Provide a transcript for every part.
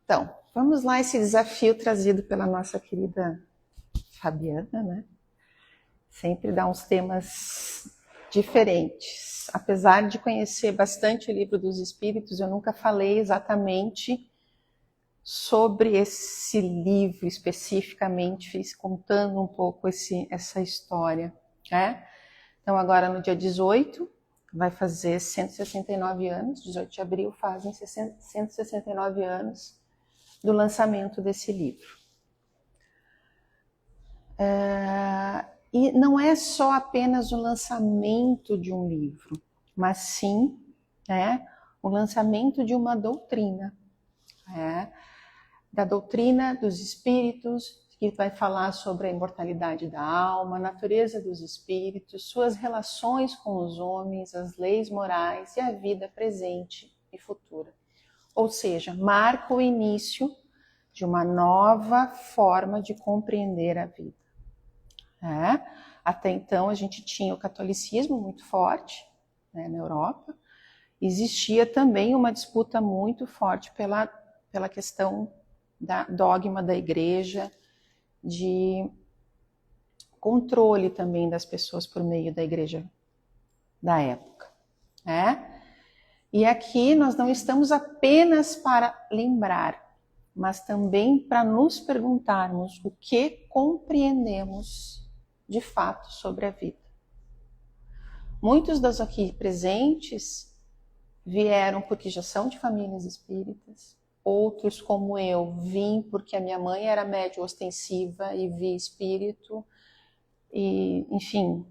Então, vamos lá, esse desafio trazido pela nossa querida Fabiana, né? Sempre dá uns temas diferentes. Apesar de conhecer bastante o Livro dos Espíritos, eu nunca falei exatamente sobre esse livro especificamente, fiz contando um pouco essa história, né? Então, agora no dia 18, vai fazer 169 anos, 18 de abril fazem 169 anos do lançamento desse livro. E não é só apenas o lançamento de um livro, mas sim, né, o lançamento de uma doutrina, da doutrina dos espíritos, que vai falar sobre a imortalidade da alma, a natureza dos espíritos, suas relações com os homens, as leis morais e a vida presente e futura. Ou seja, marca o início de uma nova forma de compreender a vida. Até então a gente tinha o catolicismo muito forte, né, na Europa. Existia também uma disputa muito forte pela questão da dogma da igreja, de controle também das pessoas por meio da igreja da época. E aqui nós não estamos apenas para lembrar, mas também para nos perguntarmos o que compreendemos de fato sobre a vida. Muitos dos aqui presentes vieram porque já são de famílias espíritas, outros, como eu, vim porque a minha mãe era médium ostensiva e via espírito, e, enfim,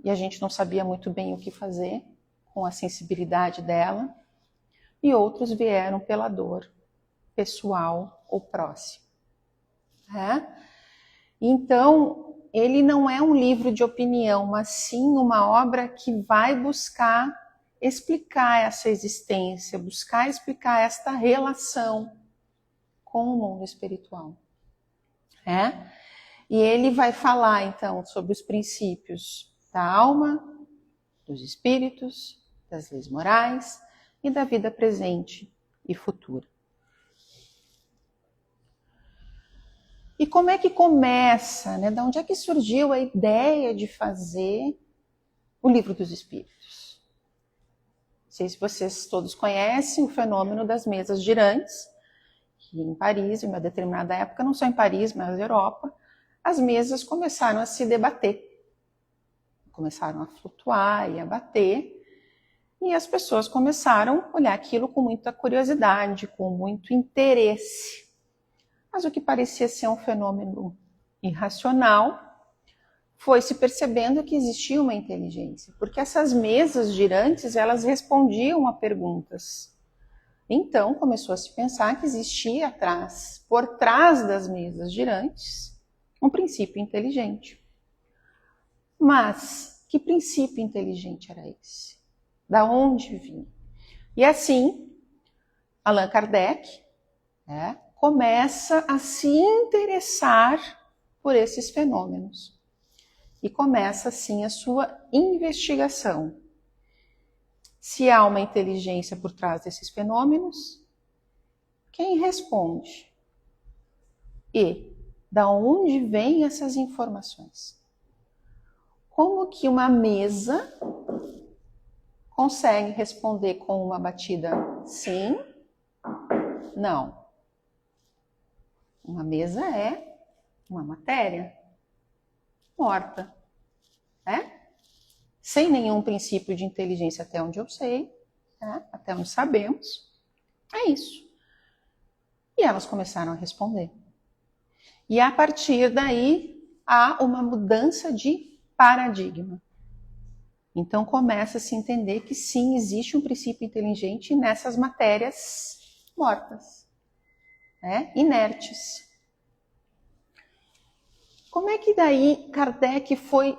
e a gente não sabia muito bem o que fazer com a sensibilidade dela, e outros vieram pela dor pessoal ou próxima. Então, ele não é um livro de opinião, mas sim uma obra que vai buscar explicar essa existência, buscar explicar esta relação com o mundo espiritual. E ele vai falar, então, sobre os princípios da alma, dos espíritos, das leis morais e da vida presente e futura. E como é que começa, né? De onde é que surgiu a ideia de fazer o Livro dos Espíritos? Não sei se vocês todos conhecem o fenômeno das mesas girantes, que em Paris, em uma determinada época, não só em Paris, mas na Europa, as mesas começaram a se debater. Começaram a flutuar e a bater, e as pessoas começaram a olhar aquilo com muita curiosidade, com muito interesse. Mas o que parecia ser um fenômeno irracional, foi se percebendo que existia uma inteligência, porque essas mesas girantes, elas respondiam a perguntas. Então, começou a se pensar que existia por trás das mesas girantes, um princípio inteligente. Mas, que princípio inteligente era esse? Da onde vinha? E assim, Allan Kardec, começa a se interessar por esses fenômenos. E começa, assim, a sua investigação. Se há uma inteligência por trás desses fenômenos, quem responde? E da onde vêm essas informações? Como que uma mesa consegue responder com uma batida sim, não? Uma mesa é uma matéria morta, sem nenhum princípio de inteligência até onde eu sei, até onde sabemos, é isso. E elas começaram a responder. E a partir daí, há uma mudança de paradigma. Então começa a se entender que sim, existe um princípio inteligente nessas matérias mortas, inertes. Como é que daí Kardec foi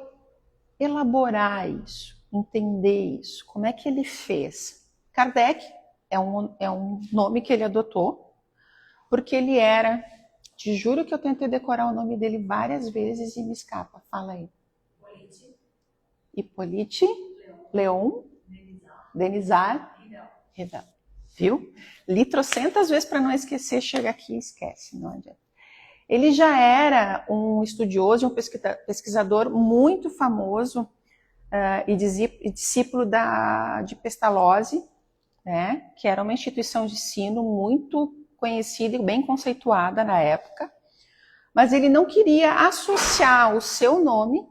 elaborar isso, entender isso? Como é que ele fez? Kardec é um nome que ele adotou, porque ele era, te juro que eu tentei decorar o nome dele várias vezes e me escapa. Fala aí. Hippolyte Léon Denisard Redal. viu? Li trocentas vezes para não esquecer, chega aqui e esquece, não adianta. Ele já era um estudioso, um pesquisador muito famoso e discípulo de Pestalozzi, né, que era uma instituição de ensino muito conhecida e bem conceituada na época, mas ele não queria associar o seu nome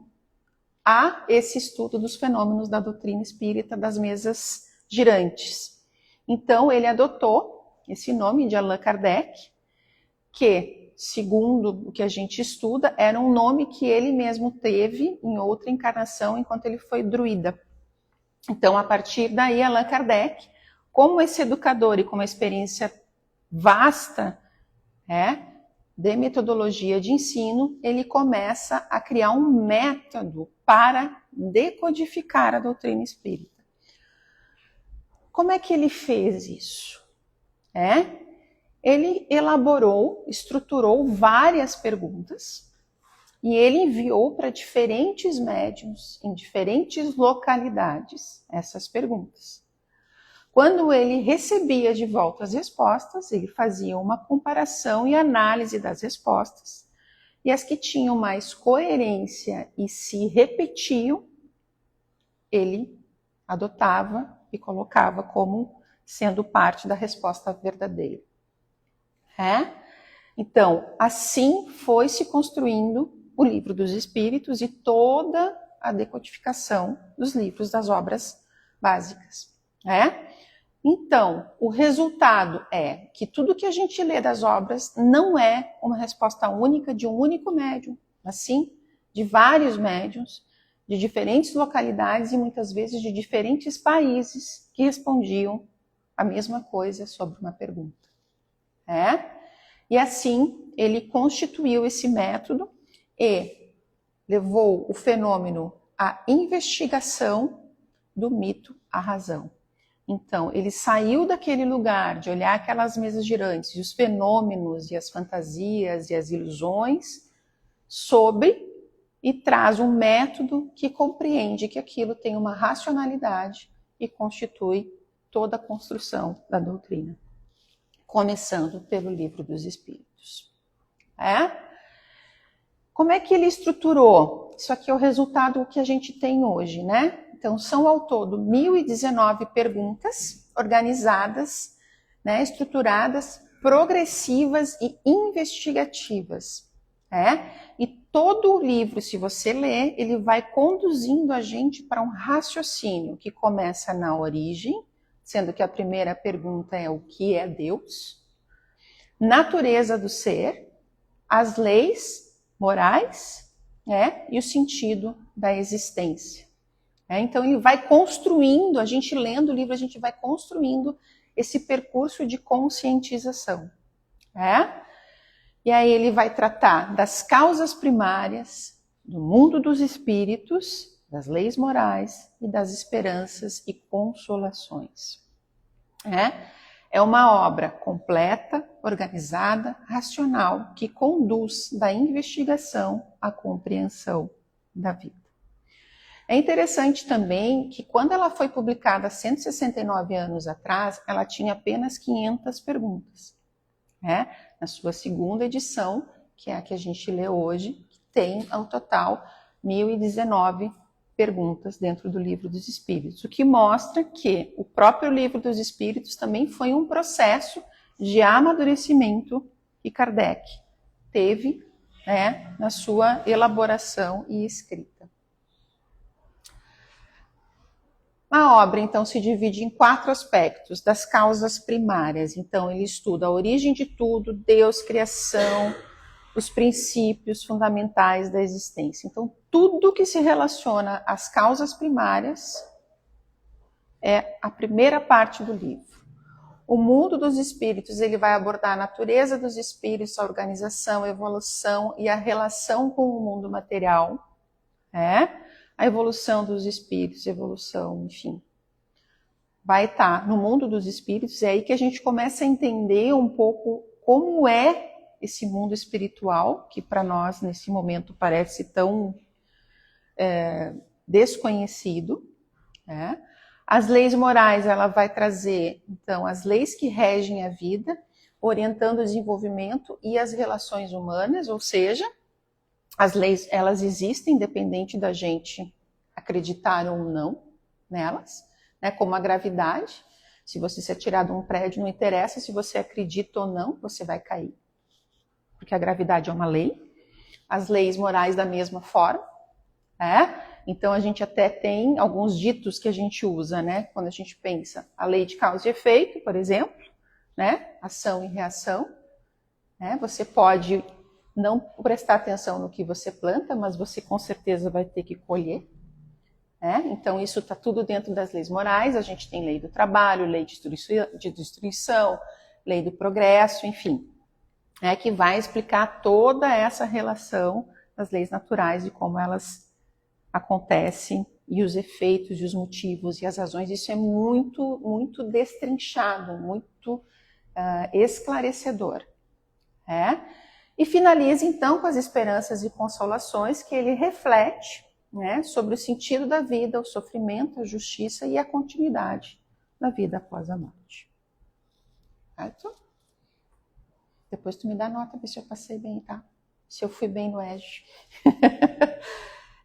a esse estudo dos fenômenos da doutrina espírita das mesas girantes. Então, ele adotou esse nome de Allan Kardec, que, segundo o que a gente estuda, era um nome que ele mesmo teve em outra encarnação enquanto ele foi druida. Então, a partir daí, Allan Kardec, como esse educador e com uma experiência vasta, de metodologia de ensino, ele começa a criar um método para decodificar a doutrina espírita. Como é que ele fez isso? Ele elaborou, estruturou várias perguntas e ele enviou para diferentes médiuns, em diferentes localidades, essas perguntas. Quando ele recebia de volta as respostas, ele fazia uma comparação e análise das respostas, e as que tinham mais coerência e se repetiam, ele adotava e colocava como sendo parte da resposta verdadeira. Então, assim foi se construindo o Livro dos Espíritos e toda a decodificação dos livros das obras básicas. Então, o resultado é que tudo que a gente lê das obras não é uma resposta única de um único médium, mas sim de vários médiuns, de diferentes localidades e muitas vezes de diferentes países que respondiam a mesma coisa sobre uma pergunta. E assim, ele constituiu esse método e levou o fenômeno à investigação do mito à razão. Então, ele saiu daquele lugar de olhar aquelas mesas girantes, e os fenômenos, e as fantasias, e as ilusões, e traz um método que compreende que aquilo tem uma racionalidade e constitui toda a construção da doutrina. Começando pelo Livro dos Espíritos. Como é que ele estruturou? Isso aqui é o resultado que a gente tem hoje, né? Então, são ao todo 1.019 perguntas organizadas, estruturadas, progressivas e investigativas. E todo o livro, se você ler, ele vai conduzindo a gente para um raciocínio que começa na origem, sendo que a primeira pergunta é o que é Deus, natureza do ser, as leis morais, e o sentido da existência. Então ele vai construindo, a gente lendo o livro, a gente vai construindo esse percurso de conscientização. E aí ele vai tratar das causas primárias, do mundo dos espíritos, das leis morais e das esperanças e consolações. É uma obra completa, organizada, racional, que conduz da investigação à compreensão da vida. É interessante também que quando ela foi publicada 169 anos atrás, ela tinha apenas 500 perguntas. Na sua segunda edição, que é a que a gente lê hoje, que tem ao total 1.019 perguntas dentro do Livro dos Espíritos, o que mostra que o próprio Livro dos Espíritos também foi um processo de amadurecimento que Kardec teve na sua elaboração e escrita. A obra, então, se divide em 4 aspectos das causas primárias. Então, ele estuda a origem de tudo, Deus, criação, os princípios fundamentais da existência. Então, tudo que se relaciona às causas primárias é a primeira parte do livro. O mundo dos espíritos, ele vai abordar a natureza dos espíritos, a organização, a evolução e a relação com o mundo material. A evolução dos espíritos, evolução, enfim. Vai estar no mundo dos espíritos, é aí que a gente começa a entender um pouco como é esse mundo espiritual, que para nós, nesse momento, parece tão desconhecido. As leis morais, ela vai trazer, então, as leis que regem a vida, orientando o desenvolvimento e as relações humanas, ou seja, as leis, elas existem, independente da gente acreditar ou não nelas, né? Como a gravidade. Se você se atirar de um prédio, não interessa se você acredita ou não, você vai cair. Porque a gravidade é uma lei. As leis morais da mesma forma, né? Então a gente até tem alguns ditos que a gente usa, né? Quando a gente pensa a lei de causa e efeito, por exemplo, né? Ação e reação, né? Você pode não prestar atenção no que você planta, mas você com certeza vai ter que colher, né? Então isso está tudo dentro das leis morais. A gente tem lei do trabalho, lei de destruição, lei do progresso, enfim, né? Que vai explicar toda essa relação das leis naturais e como elas acontecem e os efeitos e os motivos e as razões. Isso é muito, muito destrinchado, muito esclarecedor. E finaliza então com as esperanças e consolações que ele reflete, né, sobre o sentido da vida, o sofrimento, a justiça e a continuidade da vida após a morte. Certo? Depois tu me dá nota, ver se eu passei bem, tá? Se eu fui bem no EJA.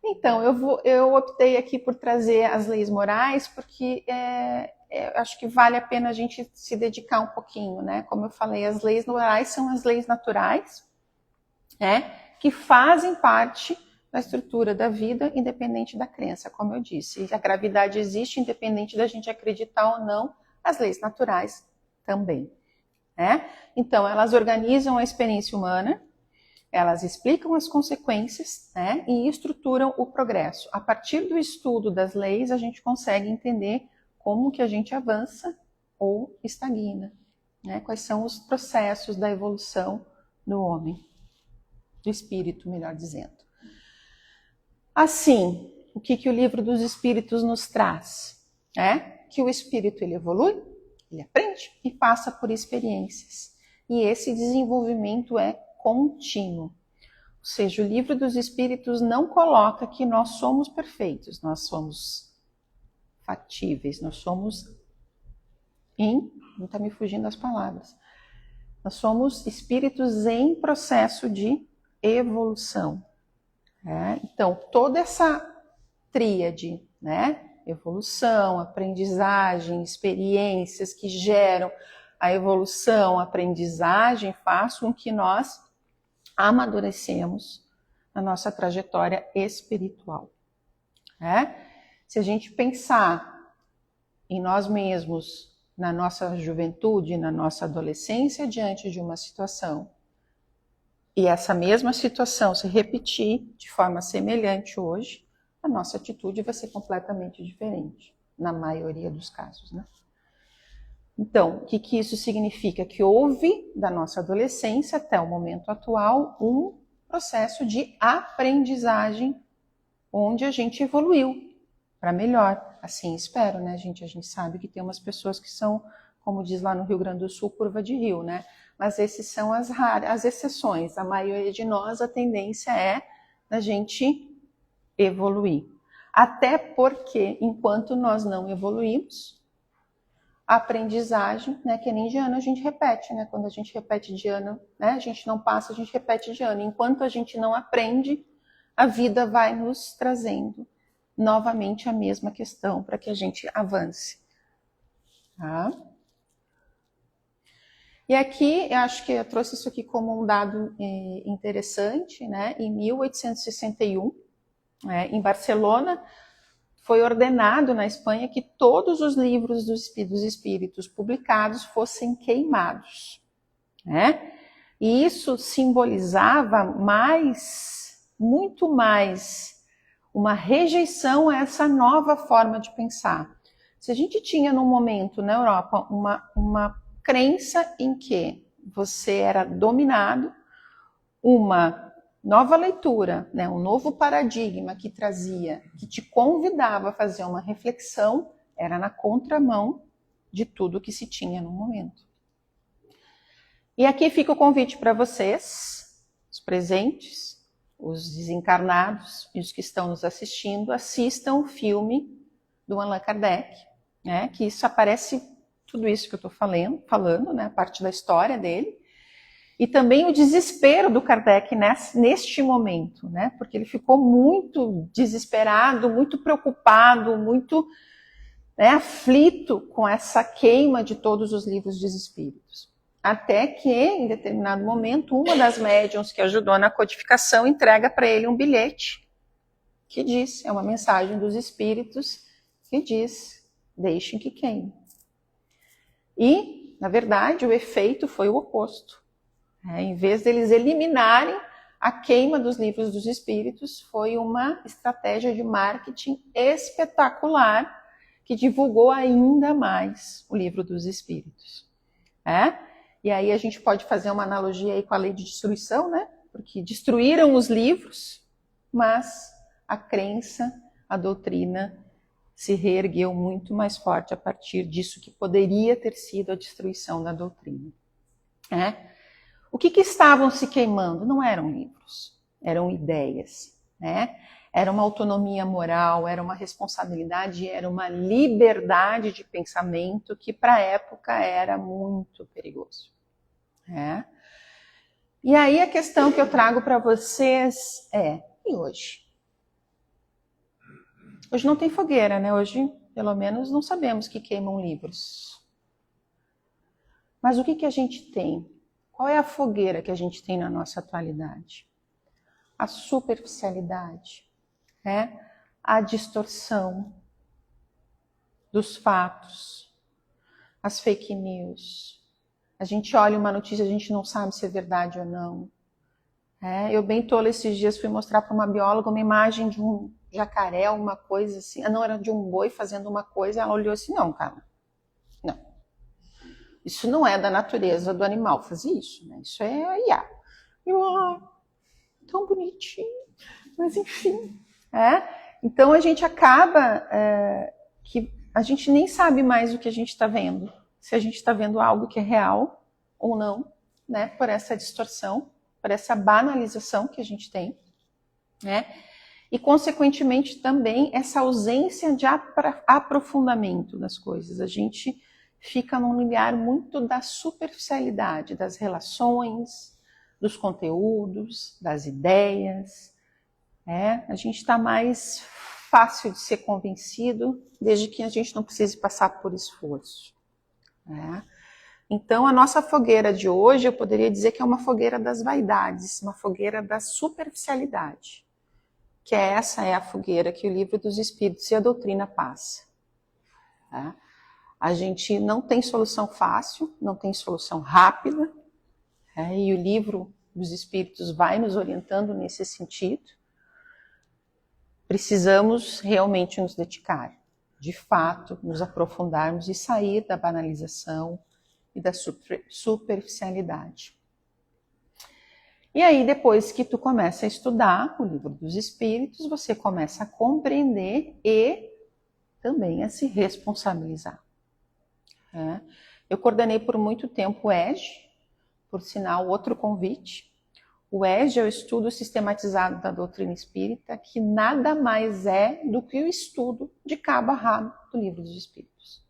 Então, eu optei aqui por trazer as leis morais, porque acho que vale a pena a gente se dedicar um pouquinho, né? Como eu falei, as leis morais são as leis naturais, né? Que fazem parte da estrutura da vida, independente da crença, como eu disse. A gravidade existe, independente da gente acreditar ou não, as leis naturais também, né? Então, elas organizam a experiência humana, elas explicam as consequências, né, e estruturam o progresso. A partir do estudo das leis, a gente consegue entender como que a gente avança ou estagna, né? Quais são os processos da evolução do homem, do espírito, melhor dizendo. Assim, o que o livro dos espíritos nos traz? Que o espírito ele evolui, ele aprende e passa por experiências. E esse desenvolvimento é contínuo. Ou seja, o livro dos espíritos não coloca que nós somos perfeitos, nós somos factíveis, nós somos não está me fugindo as palavras, nós somos espíritos em processo de evolução. Então, toda essa tríade, né? Evolução, aprendizagem, experiências que geram a evolução, a aprendizagem, faz com que nós amadurecemos na nossa trajetória espiritual. Se a gente pensar em nós mesmos, na nossa juventude, na nossa adolescência, diante de uma situação, e essa mesma situação se repetir de forma semelhante hoje, a nossa atitude vai ser completamente diferente, na maioria dos casos, né? Então, o que isso significa? Que houve, da nossa adolescência até o momento atual, um processo de aprendizagem, onde a gente evoluiu para melhor. Assim espero, né, gente? A gente sabe que tem umas pessoas que são, como diz lá no Rio Grande do Sul, curva de rio, né? Mas esses são as exceções. A maioria de nós, a tendência é a gente evoluir. Até porque, enquanto nós não evoluímos, a aprendizagem, né, que nem de ano a gente repete, né? Quando a gente repete de ano, né, a gente não passa, a gente repete de ano. Enquanto a gente não aprende, a vida vai nos trazendo novamente a mesma questão para que a gente avance. Tá? E aqui, eu acho que eu trouxe isso aqui como um dado interessante, né? Em 1861, em Barcelona, foi ordenado na Espanha que todos os livros dos espíritos publicados fossem queimados, né? E isso simbolizava muito mais uma rejeição a essa nova forma de pensar. Se a gente tinha no momento na Europa uma crença em que você era dominado, uma nova leitura, né, um novo paradigma que te convidava a fazer uma reflexão, era na contramão de tudo que se tinha no momento. E aqui fica o convite para vocês, os presentes, os desencarnados e os que estão nos assistindo, assistam o filme do Allan Kardec, né? Que isso aparece, tudo isso que eu estou falando, né? A parte da história dele. E também o desespero do Kardec neste momento, né? Porque ele ficou muito desesperado, muito preocupado, muito, né, aflito com essa queima de todos os livros dos espíritos. Até que, em determinado momento, uma das médiuns que ajudou na codificação entrega para ele um bilhete que diz, é uma mensagem dos espíritos que diz, deixem que queime. E, na verdade, o efeito foi o oposto. Em vez deles eliminarem a queima dos livros dos espíritos, foi uma estratégia de marketing espetacular que divulgou ainda mais o livro dos espíritos. E aí a gente pode fazer uma analogia aí com a lei de destruição, né? Porque destruíram os livros, mas a crença, a doutrina se reergueu muito mais forte a partir disso que poderia ter sido a destruição da doutrina. O que estavam se queimando? Não eram livros, eram ideias, né? Era uma autonomia moral, era uma responsabilidade, era uma liberdade de pensamento que para a época era muito perigoso. E aí a questão que eu trago para vocês é, e hoje? Hoje não tem fogueira, né? Hoje, pelo menos, não sabemos que queimam livros. Mas o que a gente tem? Qual é a fogueira que a gente tem na nossa atualidade? A superficialidade, a distorção dos fatos, as fake news. A gente olha uma notícia, a gente não sabe se é verdade ou não. Eu bem tola esses dias fui mostrar para uma bióloga uma imagem de um jacaré, uma coisa assim. Não, era de um boi fazendo uma coisa, ela olhou assim, não, cara, não. Isso não é da natureza do animal fazer isso, né? Isso é IA. Tão bonitinho, mas enfim. Então a gente acaba que a gente nem sabe mais o que a gente está vendo. Se a gente está vendo algo que é real ou não, né? Por essa distorção, por essa banalização que a gente tem, né? E, consequentemente, também essa ausência de aprofundamento das coisas. A gente fica num lugar muito da superficialidade, das relações, dos conteúdos, das ideias. A gente está mais fácil de ser convencido, desde que a gente não precise passar por esforço. Então, a nossa fogueira de hoje, eu poderia dizer que é uma fogueira das vaidades, uma fogueira da superficialidade. Que essa é a fogueira que o livro dos Espíritos e a doutrina passa. A gente não tem solução fácil, não tem solução rápida, e o livro dos Espíritos vai nos orientando nesse sentido. Precisamos realmente nos dedicar, de fato, nos aprofundarmos e sair da banalização e da superficialidade. E aí, depois que tu começa a estudar o livro dos Espíritos, você começa a compreender e também a se responsabilizar. Eu coordenei por muito tempo o EG, por sinal, outro convite. O EG é o estudo sistematizado da doutrina espírita, que nada mais é do que o estudo de cabo a rabo do livro dos Espíritos.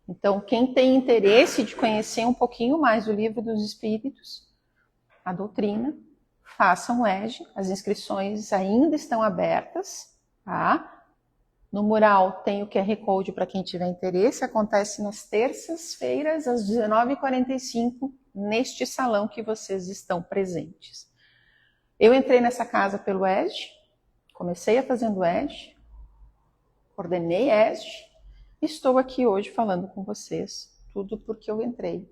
Então, quem tem interesse de conhecer um pouquinho mais do livro dos Espíritos, a doutrina, façam o EG, as inscrições ainda estão abertas, No mural tem o QR Code para quem tiver interesse, acontece nas terças-feiras, às 19h45, neste salão que vocês estão presentes. Eu entrei nessa casa pelo EG, comecei a fazendo EG, coordenei EG, e estou aqui hoje falando com vocês, tudo porque eu entrei.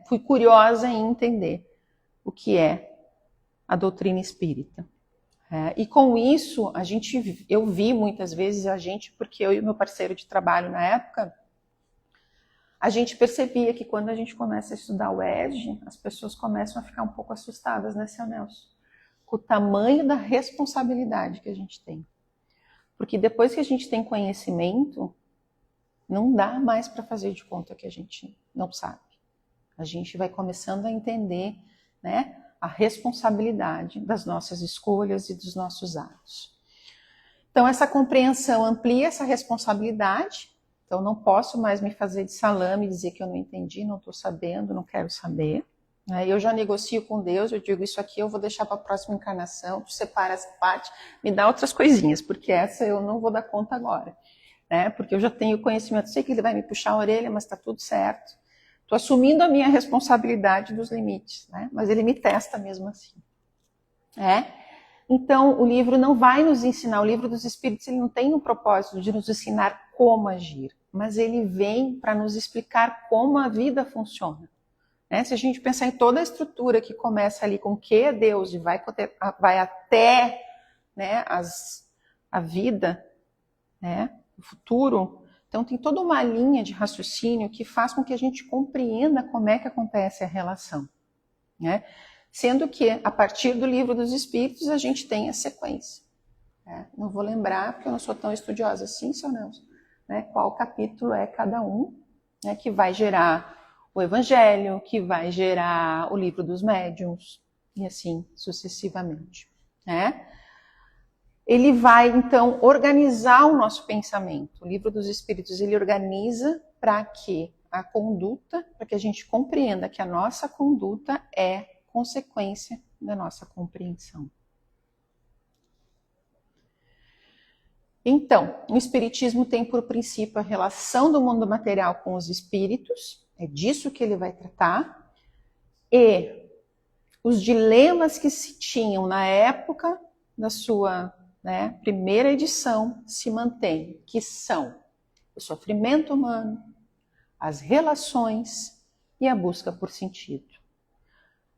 Fui curiosa em entender o que é a doutrina espírita. E com isso, eu vi muitas vezes porque eu e o meu parceiro de trabalho na época, a gente percebia que quando a gente começa a estudar o EG, as pessoas começam a ficar um pouco assustadas, né, seu Nelson? Com o tamanho da responsabilidade que a gente tem. Porque depois que a gente tem conhecimento, não dá mais para fazer de conta que a gente não sabe. A gente vai começando a entender, a responsabilidade das nossas escolhas e dos nossos atos. Então, essa compreensão amplia essa responsabilidade. Então, não posso mais me fazer de salame e dizer que eu não entendi, não estou sabendo, não quero saber. Eu já negocio com Deus, eu digo, isso aqui eu vou deixar para a próxima encarnação, tu separa essa parte, me dá outras coisinhas, porque essa eu não vou dar conta agora. Porque eu já tenho conhecimento, sei que ele vai me puxar a orelha, mas está tudo certo. Estou assumindo a minha responsabilidade dos limites, mas ele me testa mesmo assim. Então, o livro não vai nos ensinar, o livro dos Espíritos ele não tem o propósito de nos ensinar como agir, mas ele vem para nos explicar como a vida funciona. Se a gente pensar em toda a estrutura que começa ali com o que é Deus e vai até a vida, o futuro, então tem toda uma linha de raciocínio que faz com que a gente compreenda como é que acontece a relação. Sendo que, a partir do Livro dos Espíritos, a gente tem a sequência. Não vou lembrar, porque eu não sou tão estudiosa assim, seu Nelson, qual capítulo é cada um, que vai gerar o Evangelho, que vai gerar o Livro dos Médiuns, e assim sucessivamente. Ele vai, então, organizar o nosso pensamento. O Livro dos Espíritos, ele organiza para que a conduta, para que a gente compreenda que a nossa conduta é consequência da nossa compreensão. Então, o Espiritismo tem por princípio a relação do mundo material com os espíritos, é disso que ele vai tratar, e os dilemas que se tinham na época da sua primeira edição se mantêm, que são o sofrimento humano, as relações e a busca por sentido.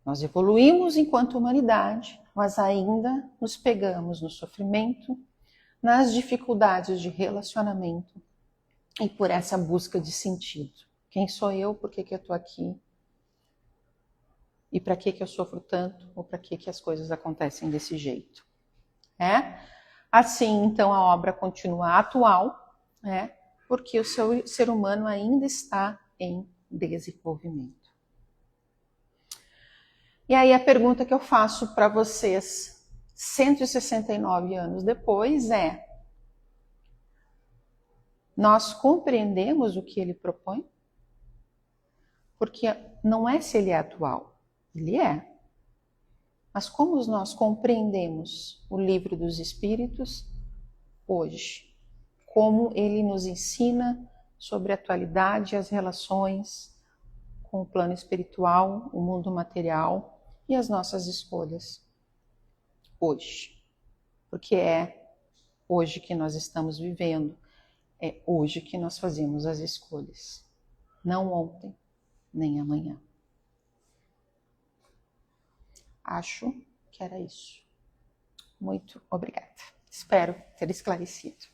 Nós evoluímos enquanto humanidade, mas ainda nos pegamos no sofrimento, nas dificuldades de relacionamento e por essa busca de sentido. Quem sou eu? Por que eu estou aqui? E para que eu sofro tanto? Ou para que as coisas acontecem desse jeito? Assim, então, a obra continua atual, porque o ser humano ainda está em desenvolvimento. E aí a pergunta que eu faço para vocês, 169 anos depois, é: nós compreendemos o que ele propõe? Porque não é se ele é atual, ele é. Mas como nós compreendemos o Livro dos Espíritos hoje? Como ele nos ensina sobre a atualidade e as relações com o plano espiritual, o mundo material e as nossas escolhas hoje. Porque é hoje que nós estamos vivendo, é hoje que nós fazemos as escolhas. Não ontem, nem amanhã. Acho que era isso. Muito obrigada. Espero ter esclarecido.